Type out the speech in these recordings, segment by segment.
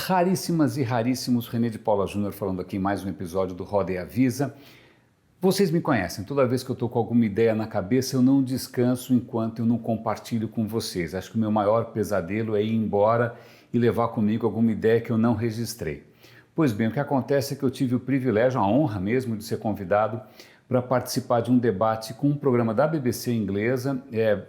Raríssimas e raríssimos, René de Paula Júnior falando aqui em mais um episódio do Roda e Avisa. Vocês me conhecem, toda vez que eu estou com alguma ideia na cabeça eu não descanso enquanto eu não compartilho com vocês. Acho que o meu maior pesadelo é ir embora e levar comigo alguma ideia que eu não registrei. Pois bem, o que acontece é que eu tive o privilégio, a honra mesmo de ser convidado para participar de um debate com um programa da BBC inglesa,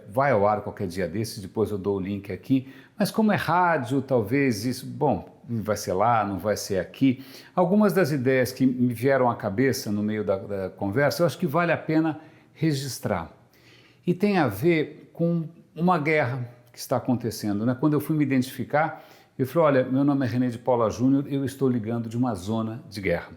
vai ao ar qualquer dia desses, depois eu dou o link aqui, mas como é rádio, talvez isso, bom, vai ser lá, não vai ser aqui. Algumas das ideias que me vieram à cabeça no meio da conversa, eu acho que vale a pena registrar. E tem a ver com uma guerra que está acontecendo, né? Quando eu fui me identificar, eu falei, olha, meu nome é René de Paula Júnior, eu estou ligando de uma zona de guerra.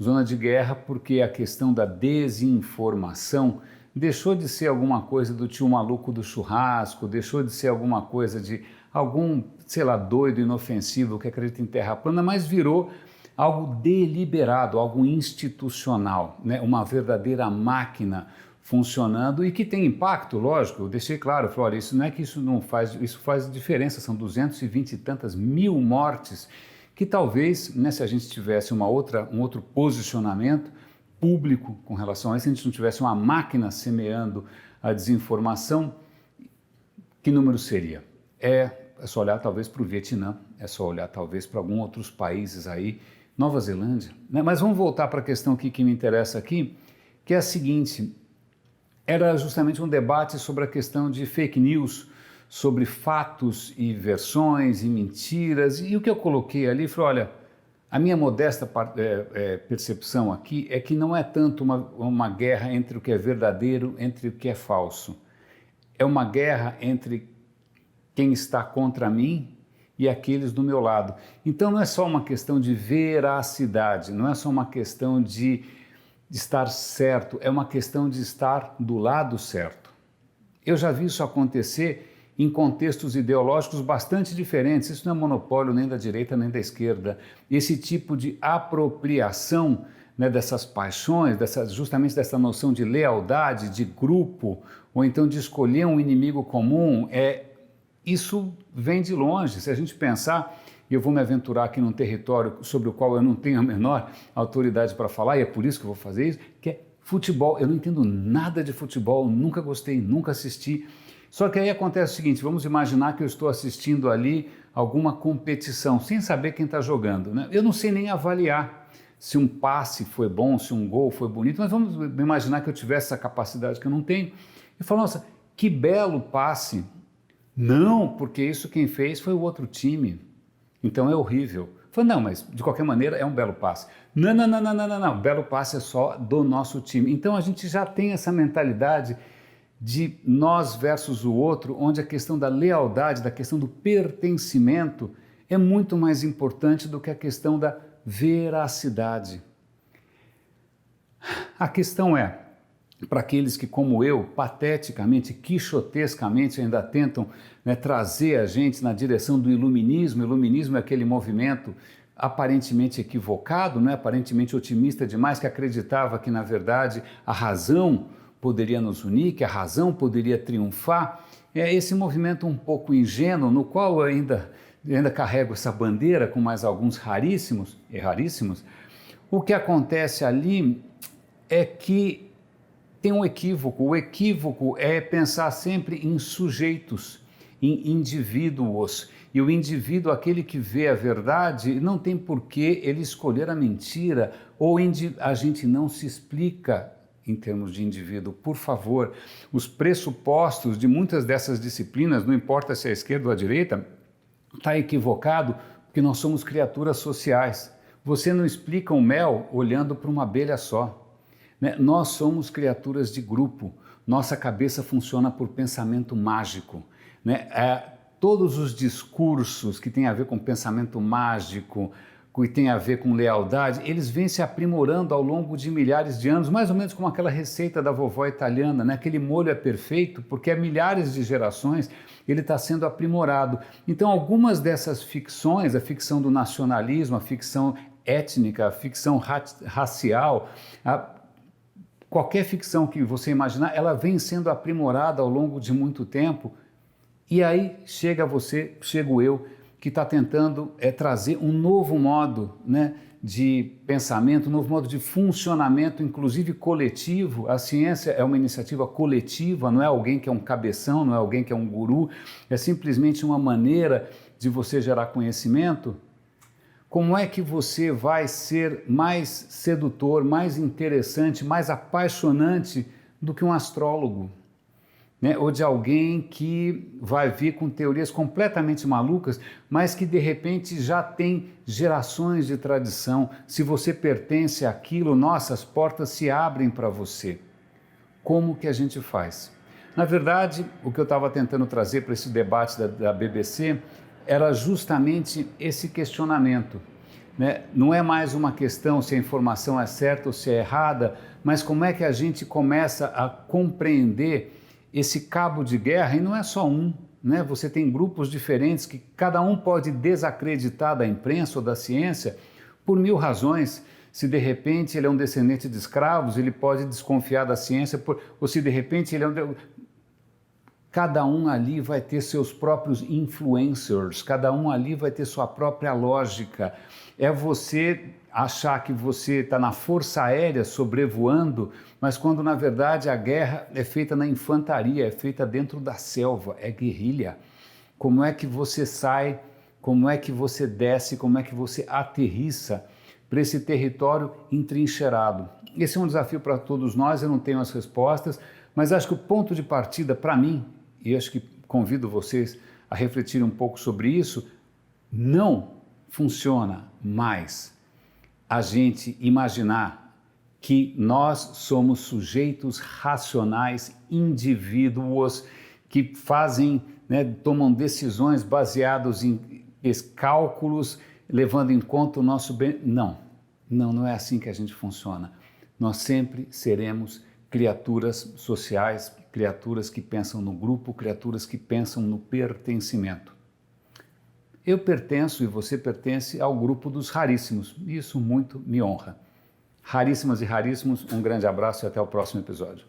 Zona de guerra porque a questão da desinformação deixou de ser alguma coisa do tio maluco do churrasco, deixou de ser alguma coisa de algum, sei lá, doido, inofensivo que acredita em terra plana, mas virou algo deliberado, algo institucional, né? Uma verdadeira máquina funcionando e que tem impacto, lógico, eu deixei claro, eu falei, olha, isso não é que isso não faz, isso faz diferença, são 220 e tantas mil mortes, que talvez, né, se a gente tivesse um outro posicionamento público com relação a isso, se a gente não tivesse uma máquina semeando a desinformação, que número seria? É só olhar talvez para o Vietnã, é só olhar talvez para alguns outros países aí, Nova Zelândia, né? Mas vamos voltar para a questão que me interessa aqui, que é a seguinte, era justamente um debate sobre a questão de fake news, sobre fatos e versões e mentiras, e o que eu coloquei ali foi, olha, a minha modesta percepção aqui é que não é tanto uma guerra entre o que é verdadeiro, entre o que é falso, é uma guerra entre quem está contra mim e aqueles do meu lado. Então não é só uma questão de veracidade, não é só uma questão de estar certo, é uma questão de estar do lado certo. Eu já vi isso acontecer em contextos ideológicos bastante diferentes, isso não é monopólio nem da direita nem da esquerda, esse tipo de apropriação, né, dessas paixões, justamente dessa noção de lealdade, de grupo, ou então de escolher um inimigo comum, isso vem de longe. Se a gente pensar, e eu vou me aventurar aqui num território sobre o qual eu não tenho a menor autoridade para falar, e é por isso que eu vou fazer isso, que é futebol. Eu não entendo nada de futebol, nunca gostei, nunca assisti. Só que aí acontece o seguinte, vamos imaginar que eu estou assistindo ali alguma competição, sem saber quem está jogando, né? Eu não sei nem avaliar se um passe foi bom, se um gol foi bonito, mas vamos imaginar que eu tivesse essa capacidade que eu não tenho, e falar, nossa, que belo passe. Não, porque isso quem fez foi o outro time, então é horrível. Falei, não, mas de qualquer maneira é um belo passe. Não, belo passe é só do nosso time. Então a gente já tem essa mentalidade de nós versus o outro, onde a questão da lealdade, da questão do pertencimento é muito mais importante do que a questão da veracidade. A questão é, para aqueles que, como eu, pateticamente, quixotescamente ainda tentam, né, trazer a gente na direção do iluminismo. O iluminismo é aquele movimento aparentemente equivocado, né, aparentemente otimista demais, que acreditava que, na verdade, a razão poderia nos unir, que a razão poderia triunfar. É esse movimento um pouco ingênuo, no qual eu ainda carrego essa bandeira com mais alguns raríssimos, o que acontece ali é que tem um equívoco. O equívoco é pensar sempre em sujeitos, em indivíduos. E o indivíduo, aquele que vê a verdade, não tem por que ele escolher a mentira, ou a gente não se explica em termos de indivíduo. Por favor, os pressupostos de muitas dessas disciplinas, não importa se é a esquerda ou a direita, está equivocado, porque nós somos criaturas sociais. Você não explica o mel olhando para uma abelha só. Né? Nós somos criaturas de grupo, nossa cabeça funciona por pensamento mágico. Né? Todos os discursos que têm a ver com pensamento mágico, que tem a ver com lealdade, eles vêm se aprimorando ao longo de milhares de anos, mais ou menos como aquela receita da vovó italiana, né? Aquele molho é perfeito porque há milhares de gerações ele está sendo aprimorado. Então algumas dessas ficções, a ficção do nacionalismo, a ficção étnica, a ficção racial, qualquer ficção que você imaginar, ela vem sendo aprimorada ao longo de muito tempo, e aí chego eu, que está tentando trazer um novo modo, né, de pensamento, um novo modo de funcionamento, inclusive coletivo. A ciência é uma iniciativa coletiva, não é alguém que é um cabeção, não é alguém que é um guru, é simplesmente uma maneira de você gerar conhecimento. Como é que você vai ser mais sedutor, mais interessante, mais apaixonante do que um astrólogo? Né? Ou de alguém que vai vir com teorias completamente malucas, mas que de repente já tem gerações de tradição. Se você pertence àquilo, nossas portas se abrem para você. Como que a gente faz? Na verdade, o que eu estava tentando trazer para esse debate da BBC era justamente esse questionamento. Né? Não é mais uma questão se a informação é certa ou se é errada, mas como é que a gente começa a compreender esse cabo de guerra, e não é só um, né? Você tem grupos diferentes que cada um pode desacreditar da imprensa ou da ciência por mil razões. Se de repente ele é um descendente de escravos, ele pode desconfiar da ciência, ou se de repente ele é um... Cada um ali vai ter seus próprios influencers, cada um ali vai ter sua própria lógica. É você achar que você está na força aérea sobrevoando, mas quando na verdade a guerra é feita na infantaria, é feita dentro da selva, é guerrilha. Como é que você sai, como é que você desce, como é que você aterrissa para esse território entrincheirado? Esse é um desafio para todos nós, eu não tenho as respostas, mas acho que o ponto de partida para mim, e acho que convido vocês a refletir um pouco sobre isso, não funciona mais a gente imaginar que nós somos sujeitos racionais, indivíduos que fazem, né, tomam decisões baseadas em cálculos, levando em conta o nosso bem. Não é assim que a gente funciona. Nós sempre seremos criaturas sociais, criaturas que pensam no grupo, criaturas que pensam no pertencimento. Eu pertenço e você pertence ao grupo dos raríssimos, e isso muito me honra. Raríssimas e raríssimos, um grande abraço e até o próximo episódio.